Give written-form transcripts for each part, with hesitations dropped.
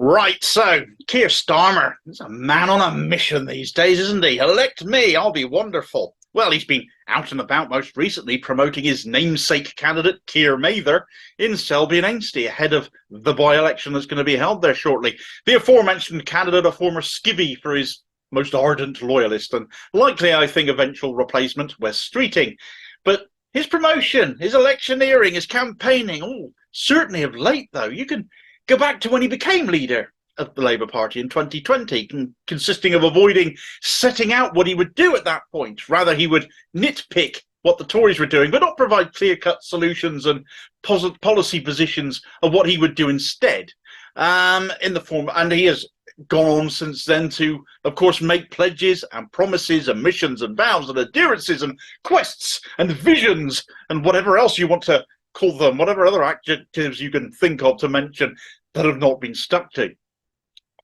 Right, so Keir Starmer is a man on a mission these days, isn't he? Elect me, I'll be wonderful. Well, he's been out and about most recently promoting his namesake candidate, Keir Mather, in Selby and Ainsty, ahead of the by-election that's going to be held there shortly. The aforementioned candidate, a former skivvy for his most ardent loyalist and likely, I think, eventual replacement, Wes Streeting. But his promotion, his electioneering, his campaigning, certainly of late, though, you can go back to when he became leader of the Labour Party in 2020, consisting of avoiding setting out what he would do at that point. Rather, he would nitpick what the Tories were doing, but not provide clear-cut solutions and policy positions of what he would do instead. In the form, and he has gone on since then to, of course, make pledges and promises and missions and vows and adherences and quests and visions and whatever else you want to call them, whatever other adjectives you can think of to mention that have not been stuck to.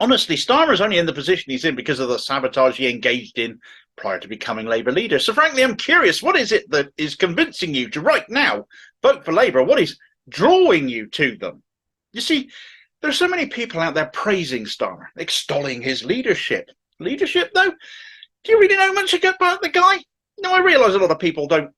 Honestly, Starmer's only in the position he's in because of the sabotage he engaged in prior to becoming Labour leader. So frankly, I'm curious, what is it that is convincing you to right now vote for Labour? What is drawing you to them? You see, there's so many people out there praising Starmer, extolling his leadership. Leadership, though? Do you really know much about the guy? No, I realise a lot of people don't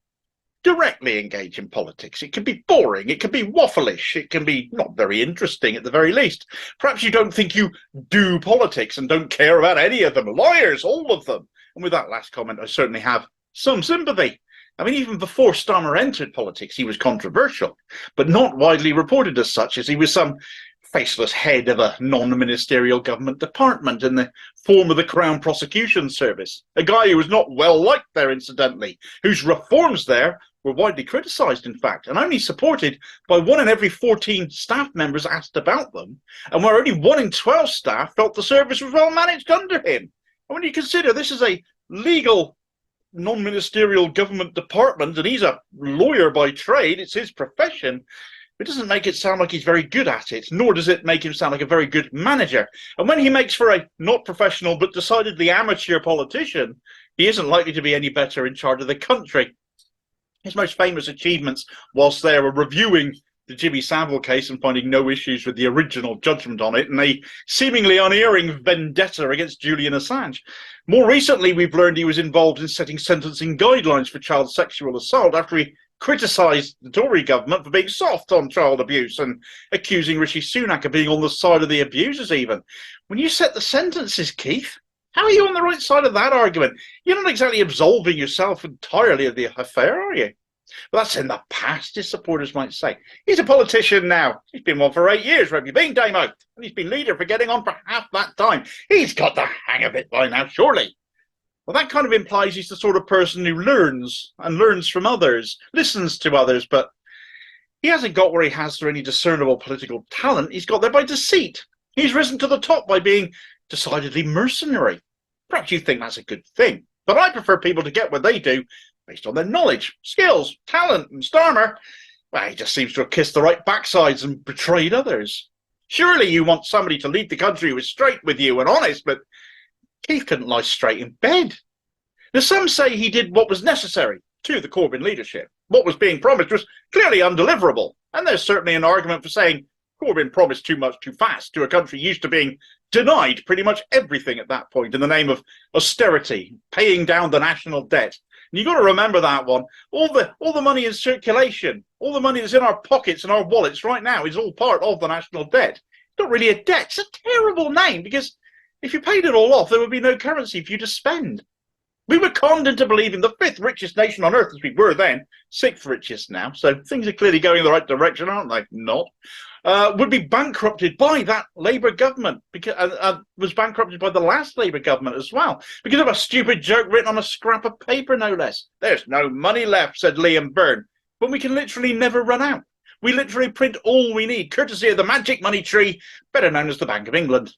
directly engage in politics. It can be boring, it can be waffleish, it can be not very interesting at the very least. Perhaps you don't think you do politics and don't care about any of them. Liars, all of them. And with that last comment, I certainly have some sympathy. I mean, even before Starmer entered politics, he was controversial, but not widely reported as such, as he was some faceless head of a non-ministerial government department in the form of the Crown Prosecution Service. A guy who was not well liked there, incidentally, whose reforms there were widely criticised, in fact, and only supported by 1 in every 14 staff members asked about them, and where only 1 in 12 staff felt the service was well managed under him. And when you consider this is a legal non-ministerial government department, and he's a lawyer by trade, it's his profession, it doesn't make it sound like he's very good at it, nor does it make him sound like a very good manager. And when he makes for a not professional but decidedly amateur politician, he isn't likely to be any better in charge of the country. His most famous achievements whilst there were reviewing the Jimmy Savile case and finding no issues with the original judgement on it, and a seemingly unerring vendetta against Julian Assange. More recently, we've learned he was involved in setting sentencing guidelines for child sexual assault after he criticised the Tory government for being soft on child abuse and accusing Rishi Sunak of being on the side of the abusers even. When you set the sentences, Keith, how are you on the right side of that argument? You're not exactly absolving yourself entirely of the affair, are you? Well, that's in the past, his supporters might say. He's a politician now. He's been one for 8 years. Where have you been, Damo? And he's been leader for getting on for half that time. He's got the hang of it by now, surely. Well, that kind of implies he's the sort of person who learns and learns from others, listens to others, but he hasn't got where he has through any discernible political talent. He's got there by deceit. He's risen to the top by being decidedly mercenary. Perhaps you think that's a good thing, but I prefer people to get what they do based on their knowledge, skills, talent, and Starmer, well, he just seems to have kissed the right backsides and betrayed others. Surely you want somebody to lead the country who is straight with you and honest, but Keith couldn't lie straight in bed. Now, some say he did what was necessary to the Corbyn leadership. What was being promised was clearly undeliverable, and there's certainly an argument for saying Corbyn promised too much too fast to a country used to being denied pretty much everything at that point in the name of austerity, paying down the national debt. And you've got to remember that one. All the money in circulation, all the money that's in our pockets and our wallets right now is all part of the national debt. It's not really a debt. It's a terrible name because if you paid it all off, there would be no currency for you to spend. We were conned into believing the 5th richest nation on earth, as we were then, 6th richest now, so things are clearly going in the right direction, aren't they? Not. Would be bankrupted by that Labour government, because was bankrupted by the last Labour government as well, because of a stupid joke written on a scrap of paper, no less. There's no money left, said Liam Byrne, but we can literally never run out. We literally print all we need, courtesy of the magic money tree, better known as the Bank of England.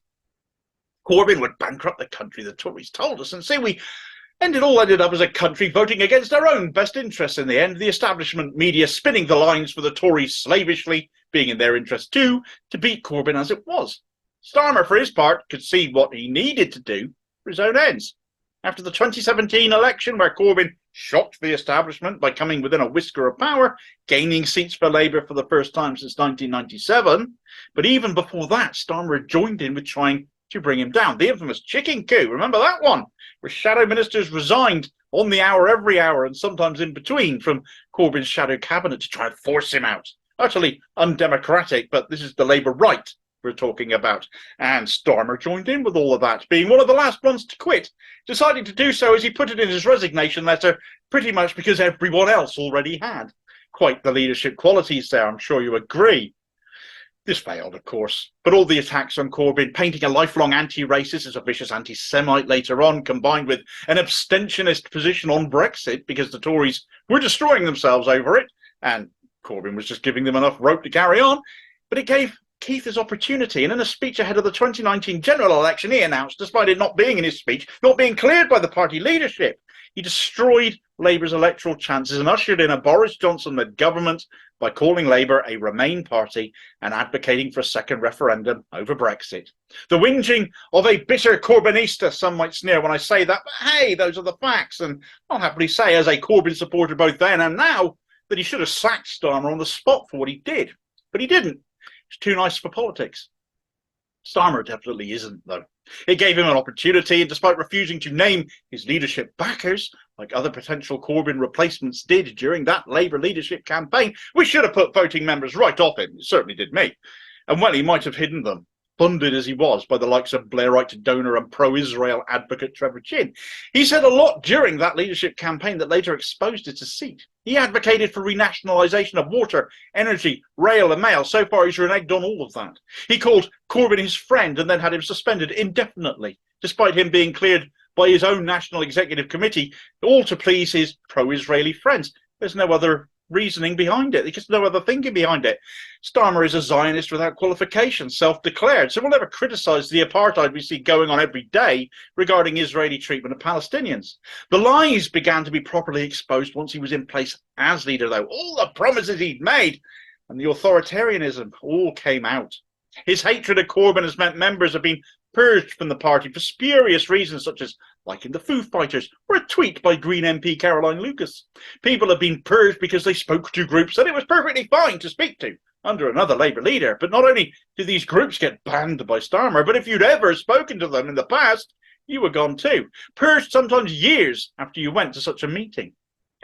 Corbyn would bankrupt the country, the Tories told us, and see, it all ended up as a country voting against our own best interests in the end, the establishment media spinning the lines for the Tories slavishly, being in their interest too, to beat Corbyn as it was. Starmer, for his part, could see what he needed to do for his own ends. After the 2017 election, where Corbyn shocked the establishment by coming within a whisker of power, gaining seats for Labour for the first time since 1997. But even before that, Starmer had joined in with trying to bring him down. The infamous chicken coup, remember that one? Where shadow ministers resigned on the hour, every hour, and sometimes in between from Corbyn's shadow cabinet to try and force him out. Utterly undemocratic, but this is the Labour right we're talking about. And Starmer joined in with all of that, being one of the last ones to quit, deciding to do so, as he put it in his resignation letter, pretty much because everyone else already had. Quite the leadership qualities there, I'm sure you agree. This failed, of course, but all the attacks on Corbyn, painting a lifelong anti-racist as a vicious anti-Semite later on, combined with an abstentionist position on Brexit because the Tories were destroying themselves over it, and Corbyn was just giving them enough rope to carry on, but it gave Keith his opportunity, and in a speech ahead of the 2019 general election, he announced, despite it not being in his speech, not being cleared by the party leadership, he destroyed Labour's electoral chances and ushered in a Boris Johnson-led government by calling Labour a Remain party and advocating for a second referendum over Brexit. The whinging of a bitter Corbynista, some might sneer when I say that, but hey, those are the facts, and I'll happily say, as a Corbyn supporter both then and now, that he should have sacked Starmer on the spot for what he did. But he didn't. He's too nice for politics. Starmer definitely isn't, though. It gave him an opportunity, and despite refusing to name his leadership backers, like other potential Corbyn replacements did during that Labour leadership campaign, we should have put voting members right off him. It certainly did me. And well, he might have hidden them, funded as he was by the likes of Blairite donor and pro-Israel advocate Trevor Chin. He said a lot during that leadership campaign that later exposed it to deceit. He advocated for renationalisation of water, energy, rail and mail. So far, he's reneged on all of that. He called Corbyn his friend and then had him suspended indefinitely, despite him being cleared by his own National Executive Committee, all to please his pro-Israeli friends. There's no other reasoning behind it. There's just no other thinking behind it. Starmer is a Zionist without qualification, self-declared, so we'll never criticise the apartheid we see going on every day regarding Israeli treatment of Palestinians. The lies began to be properly exposed once he was in place as leader, though. All the promises he'd made and the authoritarianism all came out. His hatred of Corbyn has meant members have been purged from the party for spurious reasons such as liking the Foo Fighters or a tweet by Green MP Caroline Lucas. People have been purged because they spoke to groups that it was perfectly fine to speak to under another Labour leader. But not only did these groups get banned by Starmer, but if you'd ever spoken to them in the past, you were gone too. Purged sometimes years after you went to such a meeting.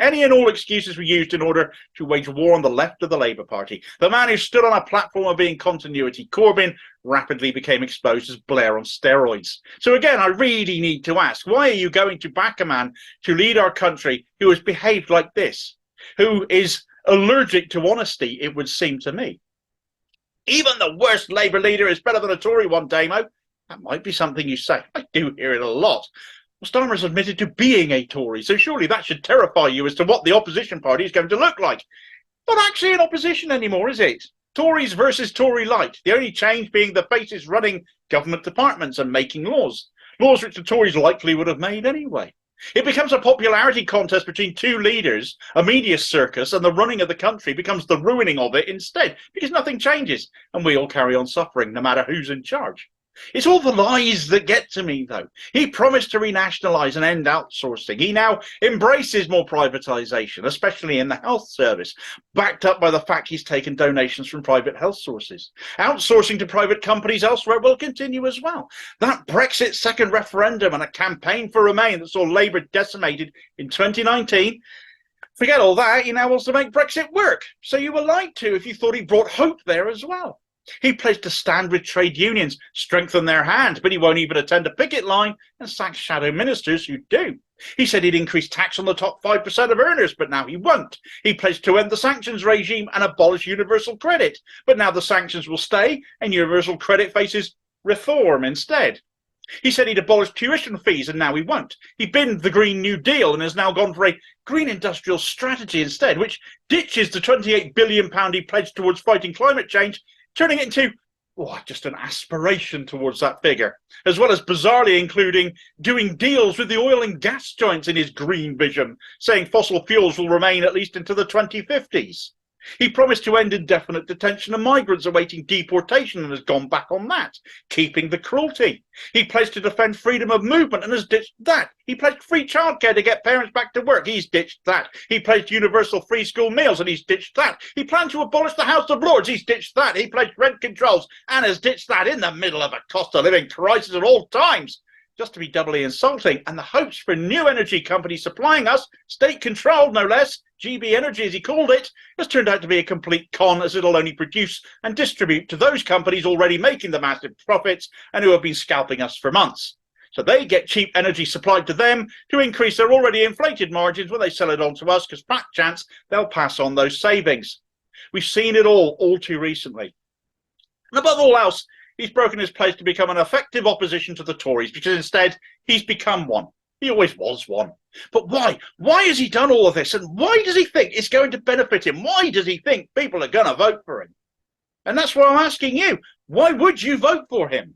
Any and all excuses were used in order to wage war on the left of the Labour Party. The man who stood on a platform of being continuity, Corbyn, rapidly became exposed as Blair on steroids. So again, I really need to ask, why are you going to back a man to lead our country who has behaved like this, who is allergic to honesty, it would seem to me? Even the worst Labour leader is better than a Tory one, Damo. That might be something you say. I do hear it a lot. Well, Starmer's admitted to being a Tory, so surely that should terrify you as to what the opposition party is going to look like. Not actually in opposition anymore, is it? Tories versus Tory light, the only change being the faces running government departments and making laws. Laws which the Tories likely would have made anyway. It becomes a popularity contest between two leaders, a media circus, and the running of the country becomes the ruining of it instead, because nothing changes, and we all carry on suffering no matter who's in charge. It's all the lies that get to me, though. He promised to renationalise and end outsourcing. He now embraces more privatisation, especially in the health service, backed up by the fact he's taken donations from private health sources. Outsourcing to private companies elsewhere will continue as well. That Brexit second referendum and a campaign for Remain that saw Labour decimated in 2019, forget all that, he now wants to make Brexit work. So you were lied to if you thought he brought hope there as well. He pledged to stand with trade unions, strengthen their hand, but he won't even attend a picket line and sack shadow ministers who do. He said he'd increase tax on the top 5% of earners, but now he won't. He pledged to end the sanctions regime and abolish universal credit, but now the sanctions will stay and universal credit faces reform instead. He said he'd abolish tuition fees, and now he won't. He binned the Green New Deal and has now gone for a green industrial strategy instead, which ditches the £28 billion he pledged towards fighting climate change, turning it into just an aspiration towards that figure, as well as bizarrely including doing deals with the oil and gas giants in his green vision, saying fossil fuels will remain at least into the 2050s. He promised to end indefinite detention of migrants awaiting deportation and has gone back on that, keeping the cruelty. He pledged to defend freedom of movement and has ditched that. He pledged free childcare to get parents back to work. He's ditched that. He pledged universal free school meals and he's ditched that. He planned to abolish the House of Lords. He's ditched that. He pledged rent controls and has ditched that in the middle of a cost of living crisis at all times. Just to be doubly insulting, and the hopes for new energy companies supplying us, state-controlled no less, GB Energy as he called it, has turned out to be a complete con, as it'll only produce and distribute to those companies already making the massive profits and who have been scalping us for months. So they get cheap energy supplied to them to increase their already inflated margins when they sell it on to us, because fat chance they'll pass on those savings. We've seen it all too recently. And above all else, he's broken his pledge to become an effective opposition to the Tories, because instead he's become one. He always was one. But why? Why has he done all of this? And why does he think it's going to benefit him? Why does he think people are going to vote for him? And that's why I'm asking you, why would you vote for him?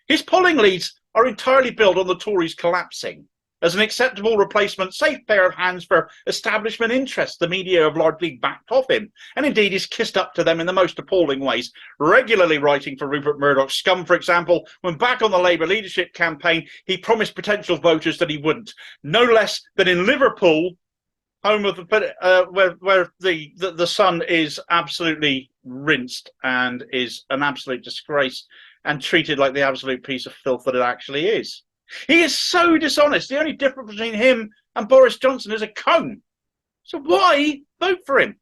His polling leads are entirely built on the Tories collapsing as an acceptable replacement, safe pair of hands for establishment interests. The media have largely backed off him, and indeed he's kissed up to them in the most appalling ways, regularly writing for Rupert Murdoch's Scum, for example, when back on the Labour leadership campaign, he promised potential voters that he wouldn't. No less than in Liverpool, home of where the Sun is absolutely rinsed and is an absolute disgrace and treated like the absolute piece of filth that it actually is. He is so dishonest. The only difference between him and Boris Johnson is a comb. So why vote for him?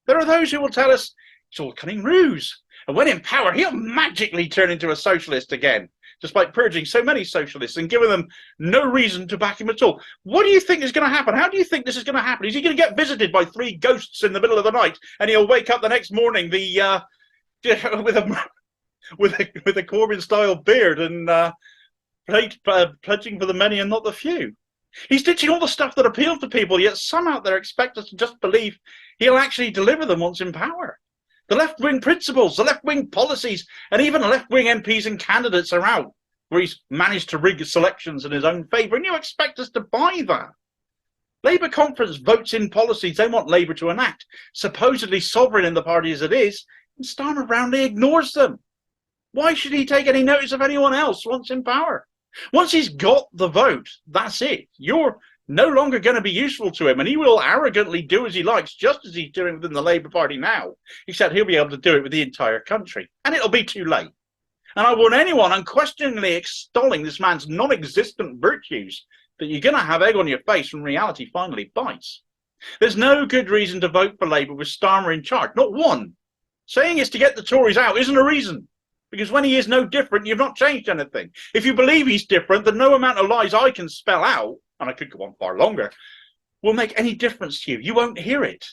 There are those who will tell us it's all cunning ruse. And when in power, he'll magically turn into a socialist again, despite purging so many socialists and giving them no reason to back him at all. What do you think is going to happen? How do you think this is going to happen? Is he going to get visited by 3 ghosts in the middle of the night and he'll wake up the next morning with a Corbyn-style beard and pledging for the many and not the few? He's ditching all the stuff that appealed to people, yet some out there expect us to just believe he'll actually deliver them once in power. The left-wing principles, the left-wing policies, and even left-wing MPs and candidates are out, where he's managed to rig selections in his own favour, and you expect us to buy that. Labour conference votes in policies they want Labour to enact, supposedly sovereign in the party as it is, and Starmer roundly ignores them. Why should he take any notice of anyone else once in power? Once he's got the vote, that's it. You're no longer going to be useful to him, and he will arrogantly do as he likes, just as he's doing within the Labour Party now, except he'll be able to do it with the entire country, and it'll be too late. And I warn anyone unquestioningly extolling this man's non-existent virtues that you're going to have egg on your face when reality finally bites. There's no good reason to vote for Labour with Starmer in charge, not one. Saying it's to get the Tories out isn't a reason. Because when he is no different, you've not changed anything. If you believe he's different, then no amount of lies I can spell out, and I could go on far longer, will make any difference to you. You won't hear it.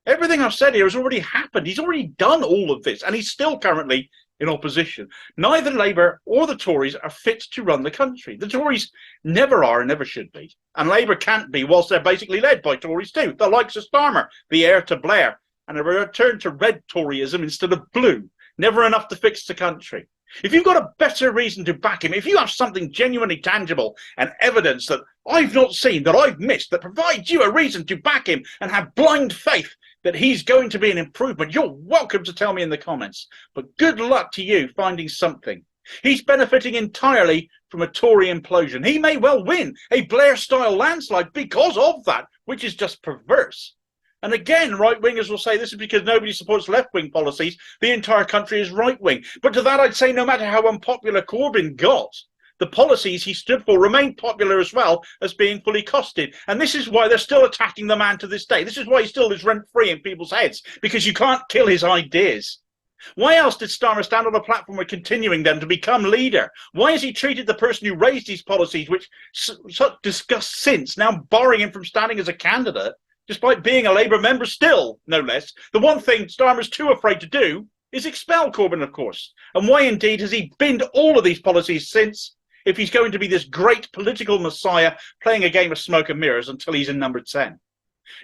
Everything I've said here has already happened. He's already done all of this, and he's still currently in opposition. Neither Labour or the Tories are fit to run the country. The Tories never are and never should be. And Labour can't be whilst they're basically led by Tories too. The likes of Starmer, the heir to Blair, and a return to red Toryism instead of blue. Never enough to fix the country. If you've got a better reason to back him, if you have something genuinely tangible and evidence that I've not seen, that I've missed, that provides you a reason to back him and have blind faith that he's going to be an improvement, you're welcome to tell me in the comments. But good luck to you finding something. He's benefiting entirely from a Tory implosion. He may well win a Blair-style landslide because of that, which is just perverse. And again, right-wingers will say this is because nobody supports left-wing policies. The entire country is right-wing. But to that I'd say no matter how unpopular Corbyn got, the policies he stood for remain popular as well as being fully costed. And this is why they're still attacking the man to this day. This is why he still is rent-free in people's heads, because you can't kill his ideas. Why else did Starmer stand on a platform of continuing them to become leader? Why has he treated the person who raised these policies, which such disgust since, now barring him from standing as a candidate, despite being a Labour member still, no less? The one thing Starmer's too afraid to do is expel Corbyn, of course. And why indeed has he binned all of these policies since, if he's going to be this great political messiah playing a game of smoke and mirrors until he's in number 10?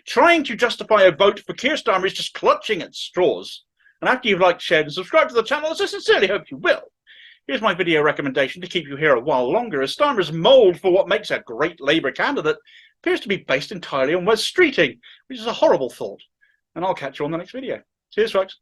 Trying to justify a vote for Keir Starmer is just clutching at straws. And after you've liked, shared and subscribed to the channel, as I sincerely hope you will, here's my video recommendation to keep you here a while longer, as Starmer's mould for what makes a great Labour candidate appears to be based entirely on Wes Streeting, which is a horrible thought. and I'll catch you on the next video. Cheers, folks.